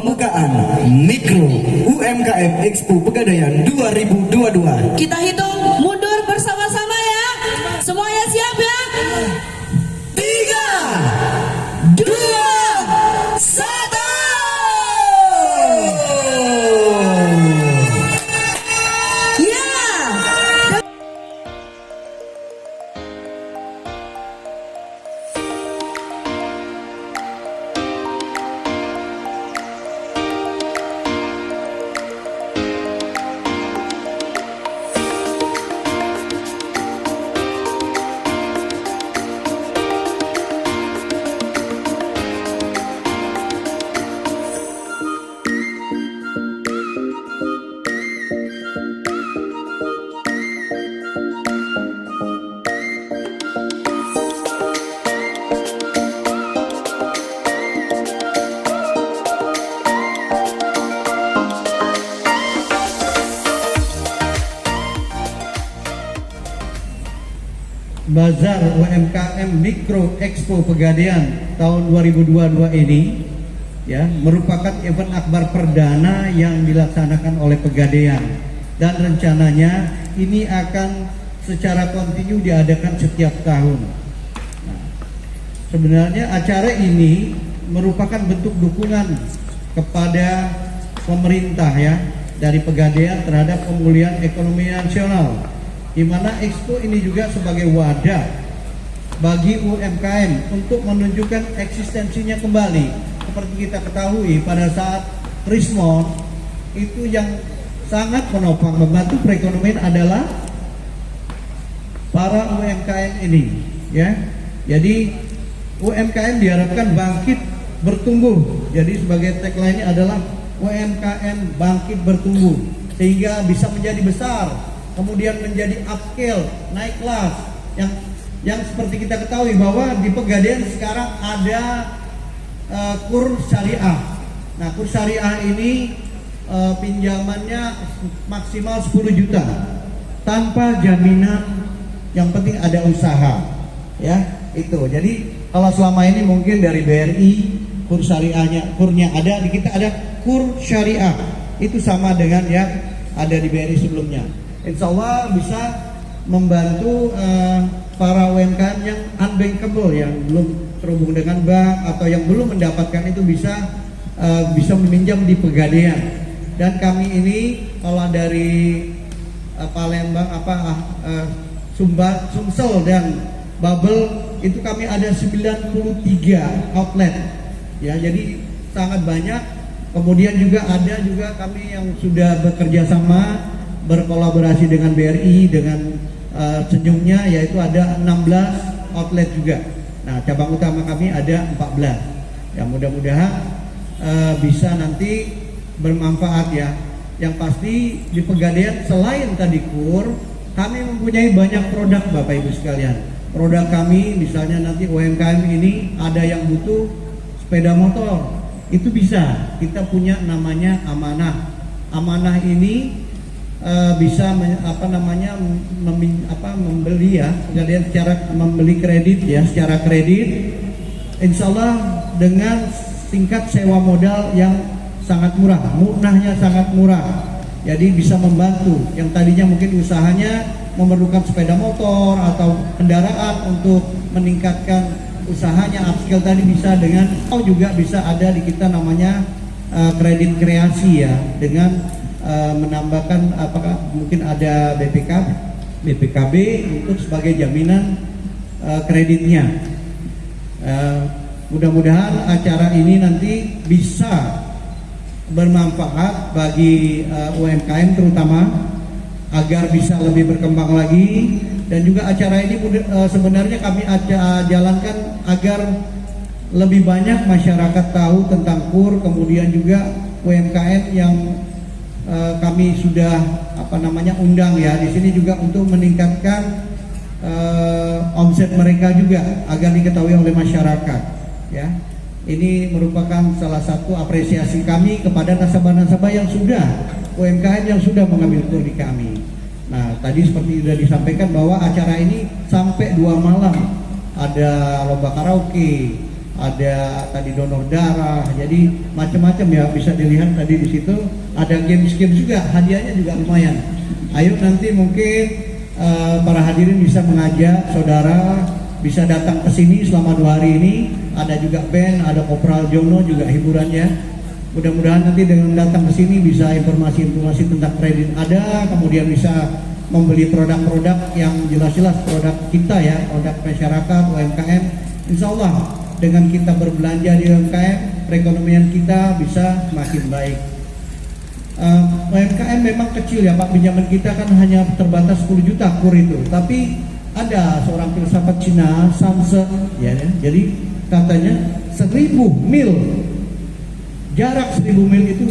pembukaan Mikro UMKM Expo Pegadaian 2022. Kita hitung mundur bersama-sama ya. Semuanya siap ya? 3, 2, 1. Ya. Bazar UMKM Mikro Expo Pegadaian tahun 2022 ini ya merupakan event akbar perdana yang dilaksanakan oleh Pegadaian, dan rencananya ini akan secara kontinu diadakan setiap tahun. Nah, sebenarnya acara ini merupakan bentuk dukungan kepada pemerintah ya dari Pegadaian terhadap pemulihan ekonomi nasional, di mana Expo ini juga sebagai wadah bagi UMKM untuk menunjukkan eksistensinya kembali. Seperti kita ketahui pada saat Krismon itu yang sangat menopang membantu perekonomian adalah para UMKM ini ya. Jadi UMKM diharapkan bangkit bertumbuh. Jadi sebagai tagline-nya adalah UMKM bangkit bertumbuh sehingga bisa menjadi besar, kemudian menjadi upscale, naik kelas, yang seperti kita ketahui bahwa di Pegadaian sekarang ada kur syariah. Nah, kur syariah ini pinjamannya maksimal 10 juta tanpa jaminan, yang penting ada usaha ya itu. Jadi kalau selama ini mungkin dari BRI kur kurnya ada, di kita ada kur syariah, itu sama dengan yang ada di BRI sebelumnya. Insya Allah bisa membantu para UMKM yang unbankable, yang belum terhubung dengan bank atau yang belum mendapatkan itu bisa meminjam di Pegadaian. Dan kami ini kalau dari Palembang Sumsel dan Babel itu kami ada 93 outlet ya, jadi sangat banyak. Kemudian juga ada kami yang sudah bekerja sama berkolaborasi dengan BRI dengan senyumnya, yaitu ada 16 outlet juga. Nah, cabang utama kami ada 14. Ya, mudah-mudahan bisa nanti bermanfaat ya. Yang pasti di Pegadaian selain tadi kur, kami mempunyai banyak produk Bapak Ibu sekalian. Produk kami misalnya nanti UMKM ini ada yang butuh sepeda motor, itu bisa. Kita punya namanya Amanah. Amanah ini bisa membeli ya, Pegadaian secara membeli kredit ya, secara kredit, insya Allah dengan tingkat sewa modal yang sangat murah, munahnya sangat murah. Jadi bisa membantu yang tadinya mungkin usahanya memerlukan sepeda motor atau kendaraan untuk meningkatkan usahanya, upskill tadi bisa dengan juga bisa ada di kita namanya kredit kreasi ya, dengan menambahkan apakah mungkin ada BPKB untuk sebagai jaminan kreditnya. Mudah-mudahan acara ini nanti bisa bermanfaat bagi UMKM terutama, agar bisa lebih berkembang lagi. Dan juga acara ini sebenarnya kami jalankan agar lebih banyak masyarakat tahu tentang KUR, kemudian juga UMKM yang kami sudah undang ya di sini juga untuk meningkatkan omset mereka juga agar diketahui oleh masyarakat ya. Ini merupakan salah satu apresiasi kami kepada nasabah-nasabah yang sudah UMKM yang sudah mengambil KUR di kami. Nah, tadi seperti sudah disampaikan bahwa acara ini sampai 2 malam. Ada lomba karaoke, ada tadi donor darah, jadi macam-macam ya, bisa dilihat tadi di situ ada games-games juga, hadiahnya juga lumayan. Ayo nanti mungkin para hadirin bisa mengajak saudara bisa datang ke sini selama 2 hari ini. Ada juga band, ada Kopral Jono juga hiburannya. Mudah-mudahan nanti dengan datang ke sini bisa informasi-informasi tentang kredit ada, kemudian bisa membeli produk-produk yang jelas-jelas produk kita ya, produk masyarakat UMKM. Insya Allah dengan kita berbelanja di UMKM, perekonomian kita bisa semakin baik. UMKM memang kecil ya Pak, pinjaman kita kan hanya terbatas 10 juta kur itu. Tapi ada seorang filsafat Cina, Sanse, ya, jadi katanya 1000 mil, jarak 1000 mil itu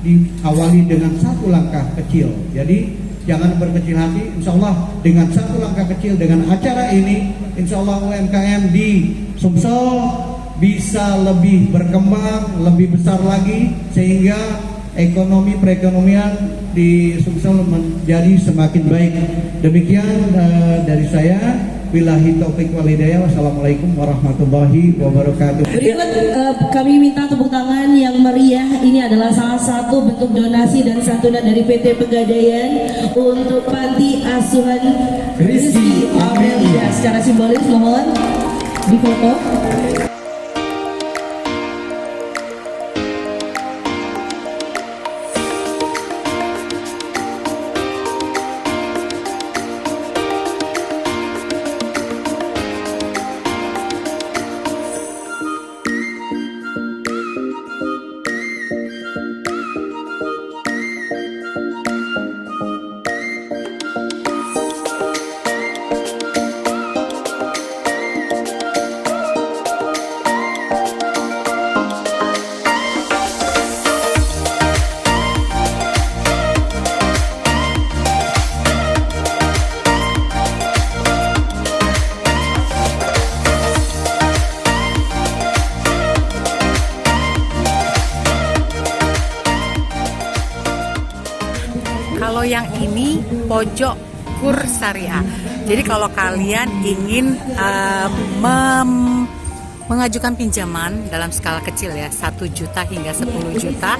diawali dengan 1 langkah kecil. Jadi jangan berkecil hati, insya Allah dengan 1 langkah kecil, dengan acara ini, insya Allah UMKM di Sumsel bisa lebih berkembang, lebih besar lagi, sehingga ekonomi perekonomian di Sumsel menjadi semakin baik. Demikian dari saya. Billahi taufiq wal hidayah. Wassalamualaikum warahmatullahi wabarakatuh. Berikut kami minta tepuk tangan yang meriah. Ini adalah salah satu bentuk donasi dan santunan dari PT Pegadaian untuk Panti Asuhan Rizky Amelia. Secara simbolis mohon difoto. Kalau yang ini pojok kur syariah. Jadi kalau kalian ingin mengajukan pinjaman dalam skala kecil ya, 1 juta hingga 10 juta,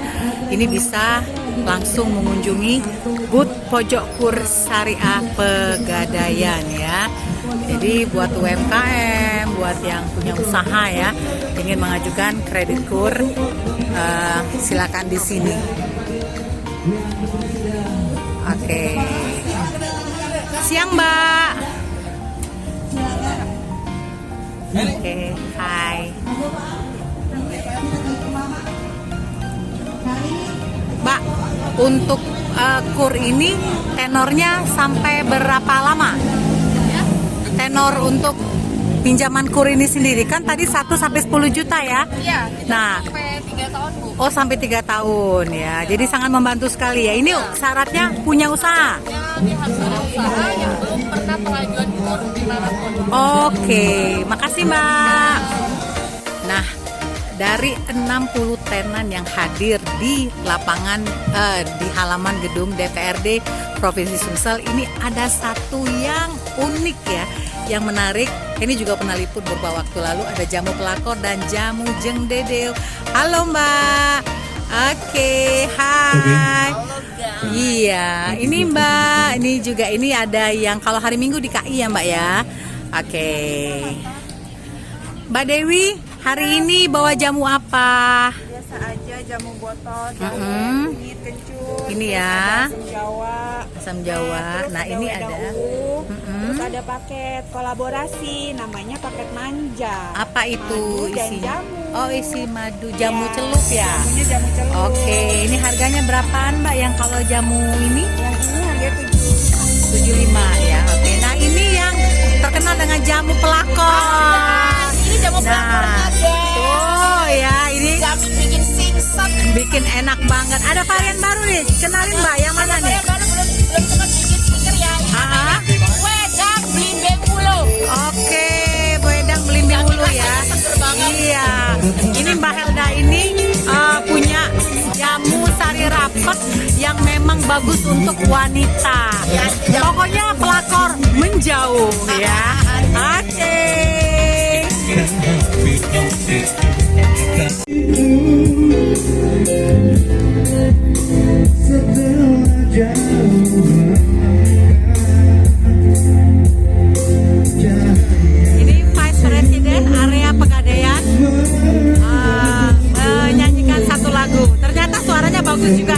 ini bisa langsung mengunjungi booth pojok kur syariah Pegadaian ya. Jadi buat UMKM, buat yang punya usaha ya, ingin mengajukan kredit kur, silakan di sini. Oke. Siang Mbak. Oke, hai. Mbak, untuk kur ini tenornya sampai berapa lama? Tenor untuk pinjaman kur ini sendiri kan tadi 1 sampai 10 juta ya? Iya, nah, sampai 3 tahun Bu. Oh, sampai 3 tahun ya. Jadi sangat membantu sekali ya. Ini syaratnya punya usaha. Ya, dia harus ada usaha yang belum pernah pengajuan kur dimanapun. Oke, makasih Mbak. Nah, dari 60 tenan yang hadir di lapangan di halaman gedung DPRD Provinsi Sumsel, ini ada satu yang unik ya, yang menarik. Ini juga pernah liput beberapa waktu lalu, ada jamu pelakor dan jamu jeng dedeo. Halo Mbak. Oke, hai. Iya, ini Mbak, ini juga ini ada yang kalau hari Minggu di KI ya Mbak ya. Oke. Mbak Dewi, hari ini bawa jamu apa? Biasa aja jamu botol, kunyit, kencur. Ini ya. Asam Jawa. Asam Jawa. Nah, ini ada. Terus ada paket kolaborasi, namanya paket manja. Apa itu Madu dan isinya? jamu. Oh, isi madu, jamu celup ya. Jamunya jamu celup. Oke, ini harganya berapaan Mbak yang kalau jamu ini? Yang ini harga 75 ya. Oke. Nah, ini yang terkenal dengan jamu pelakor. Ini jamu pelakornya, guys. Oh ya, ini Jamu bikin singset. bikin enak banget. Ada varian baru nih. Kenalin Mbak, yang mana nih? Baru belum sempat bikin stiker ya. Ini Ah. wedang blimbing Pulau. Oke, wedang belimbing hulu ya. Iya. Ini Mbak Helda ini punya jamu sari rapet yang memang bagus untuk wanita. Pokoknya pelakor menjauh ya. Oke. Setelah jauh Ini Vice President area Pegadaian menyanyikan satu lagu. Ternyata suaranya bagus juga